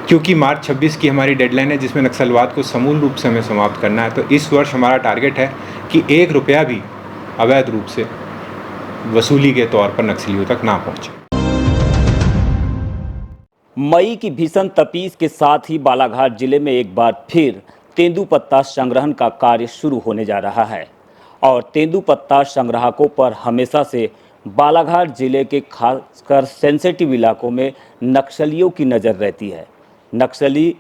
क्योंकि मार्च 26 की हमारी डेडलाइन है जिसमें नक्सलवाद को समूल रूप से हमें समाप्त करना है। तो इस वर्ष हमारा टारगेट है कि 1 रुपया भी अवैध रूप से वसूली के तौर पर नक्सलियों तक ना पहुंचे। मई की भीषण तपीस के साथ ही बालाघाट जिले में एक बार फिर तेंदुपत्ता संग्रहण का कार्य शुरू होने जा रहा है और तेंदुपत्ता संग्राहकों पर हमेशा से बालाघाट जिले के खासकर सेंसिटिव इलाकों में नक्सलियों की नज़र रहती है। नक्सली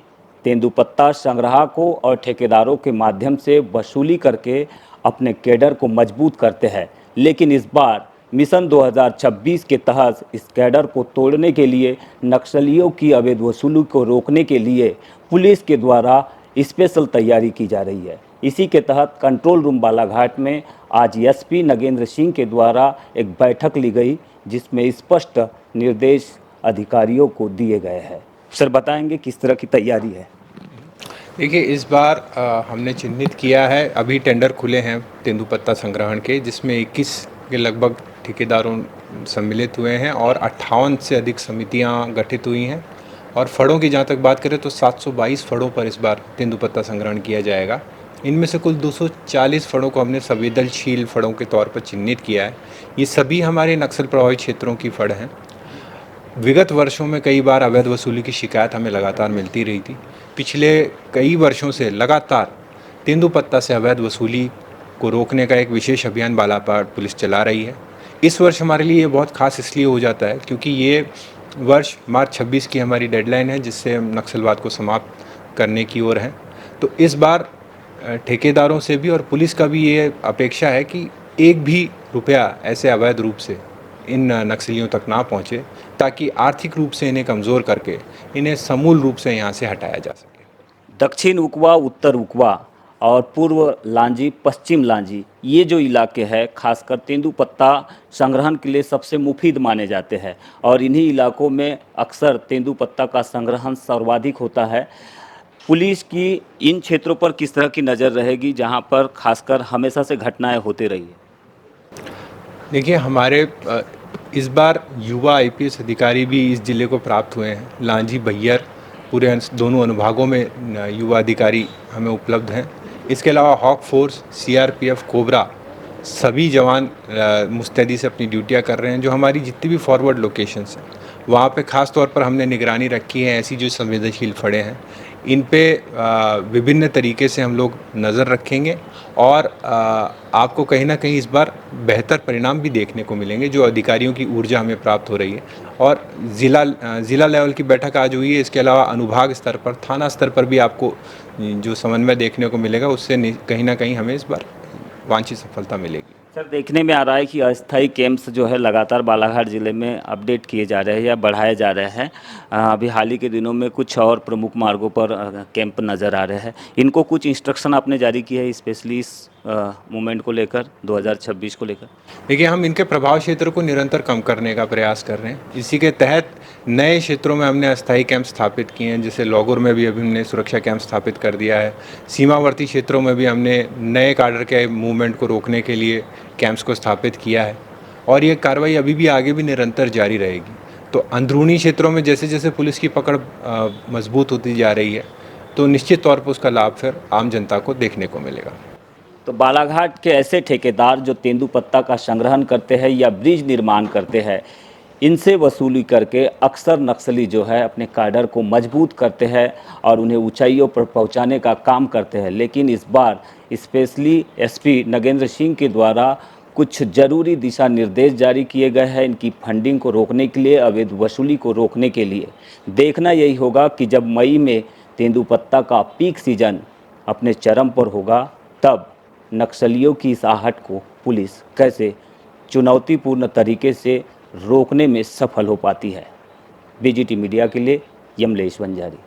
तेंदुपत्ता संग्राहकों और ठेकेदारों के माध्यम से वसूली करके अपने कैडर को मजबूत करते हैं, लेकिन इस बार मिशन 2026 के तहत इस कैडर को तोड़ने के लिए नक्सलियों की अवैध वसूली को रोकने के लिए पुलिस के द्वारा स्पेशल तैयारी की जा रही है। इसी के तहत कंट्रोल रूम बालाघाट में आज एसपी नगेंद्र सिंह के द्वारा एक बैठक ली गई, जिसमें स्पष्ट निर्देश अधिकारियों को दिए गए हैं। सर, बताएंगे किस तरह की तैयारी है? देखिए, इस बार हमने चिन्हित किया है, अभी टेंडर खुले हैं तेंदुपत्ता संग्रहण के, जिसमें 21 के लगभग ठेकेदारों सम्मिलित हुए हैं और 58 से अधिक समितियां गठित हुई हैं। और फड़ों की जहां तक बात करें तो 722 फड़ों पर इस बार तेंदुपत्ता संग्रहण किया जाएगा। इनमें से कुल 240 फड़ों को हमने संवेदनशील फड़ों के तौर पर चिन्हित किया है। ये सभी हमारे नक्सल प्रभावित क्षेत्रों की फड़ हैं। विगत वर्षों में कई बार अवैध वसूली की शिकायत हमें लगातार मिलती रही थी। पिछले कई वर्षों से लगातार तेंदुपत्ता से अवैध वसूली को रोकने का एक विशेष अभियान बालाघाट पुलिस चला रही है। इस वर्ष हमारे लिए ये बहुत खास इसलिए हो जाता है क्योंकि ये वर्ष मार्च 26 की हमारी डेडलाइन है, जिससे हम नक्सलवाद को समाप्त करने की ओर हैं। तो इस बार ठेकेदारों से भी और पुलिस का भी ये अपेक्षा है कि एक भी रुपया ऐसे अवैध रूप से इन नक्सलियों तक ना पहुँचे, ताकि आर्थिक रूप से इन्हें कमज़ोर करके इन्हें समूल रूप से यहाँ से हटाया जा सके। दक्षिण उकवा, उत्तर उकवा और पूर्व लांजी, पश्चिम लांजी, ये जो इलाके हैं खासकर तेंदुपत्ता संग्रहण के लिए सबसे मुफीद माने जाते हैं और इन्हीं इलाकों में अक्सर तेंदुपत्ता का संग्रहण सर्वाधिक होता है। पुलिस की इन क्षेत्रों पर किस तरह की नज़र रहेगी जहां पर खासकर हमेशा से घटनाएं होती रही है? देखिए, हमारे इस बार युवा आईपीएस अधिकारी भी इस ज़िले को प्राप्त हुए हैं। लांजी, बहियर, पूरे दोनों अनुभागों में युवा अधिकारी हमें उपलब्ध हैं। इसके अलावा हॉक फोर्स, सीआरपीएफ, कोबरा सभी जवान मुस्तैदी से अपनी ड्यूटियां कर रहे हैं। जो हमारी जितनी भी फॉरवर्ड लोकेशंस हैं वहाँ पे ख़ास तौर पर हमने निगरानी रखी है। ऐसी जो संवेदनशील फड़े हैं इन पे विभिन्न तरीके से हम लोग नज़र रखेंगे और आपको कहीं ना कहीं इस बार बेहतर परिणाम भी देखने को मिलेंगे। जो अधिकारियों की ऊर्जा हमें प्राप्त हो रही है और ज़िला लेवल की बैठक आज हुई है। इसके अलावा अनुभाग स्तर पर, थाना स्तर पर भी आपको जो समन्वय देखने को मिलेगा, उससे कहीं ना कहीं हमें इस बार वांछित सफलता मिलेगी। सर, देखने में आ रहा है कि अस्थायी कैंप्स जो है लगातार बालाघाट ज़िले में अपडेट किए जा रहे हैं या बढ़ाए जा रहे हैं। अभी हाल ही के दिनों में कुछ और प्रमुख मार्गों पर कैंप नज़र आ रहे हैं। इनको कुछ इंस्ट्रक्शन आपने जारी किया है स्पेशली इस मूवमेंट को लेकर, 2026 को लेकर? देखिए, हम इनके प्रभाव क्षेत्र को निरंतर कम करने का प्रयास कर रहे हैं। इसी के तहत नए क्षेत्रों में हमने अस्थायी कैंप स्थापित किए हैं। जैसे लौगुर में भी अभी हमने सुरक्षा कैंप स्थापित कर दिया है। सीमावर्ती क्षेत्रों में भी हमने नए काडर के मूवमेंट को रोकने के लिए कैंप्स को स्थापित किया है और ये कार्रवाई अभी भी आगे भी निरंतर जारी रहेगी। तो अंदरूनी क्षेत्रों में जैसे जैसे पुलिस की पकड़ मजबूत होती जा रही है, तो निश्चित तौर पर उसका लाभ फिर आम जनता को देखने को मिलेगा। तो बालाघाट के ऐसे ठेकेदार जो तेंदुपत्ता का संग्रहण करते हैं या ब्रिज निर्माण करते हैं, इनसे वसूली करके अक्सर नक्सली जो है अपने काडर को मजबूत करते हैं और उन्हें ऊंचाइयों पर पहुंचाने का काम करते हैं। लेकिन इस बार स्पेशली एसपी नगेंद्र सिंह के द्वारा कुछ ज़रूरी दिशा निर्देश जारी किए गए हैं इनकी फंडिंग को रोकने के लिए, अवैध वसूली को रोकने के लिए। देखना यही होगा कि जब मई में तेंदुपत्ता का पीक सीजन अपने चरम पर होगा, तब नक्सलियों की इस आहट को पुलिस कैसे चुनौतीपूर्ण तरीके से रोकने में सफल हो पाती है। बीजीटी मीडिया के लिए यमलेश वंजारी।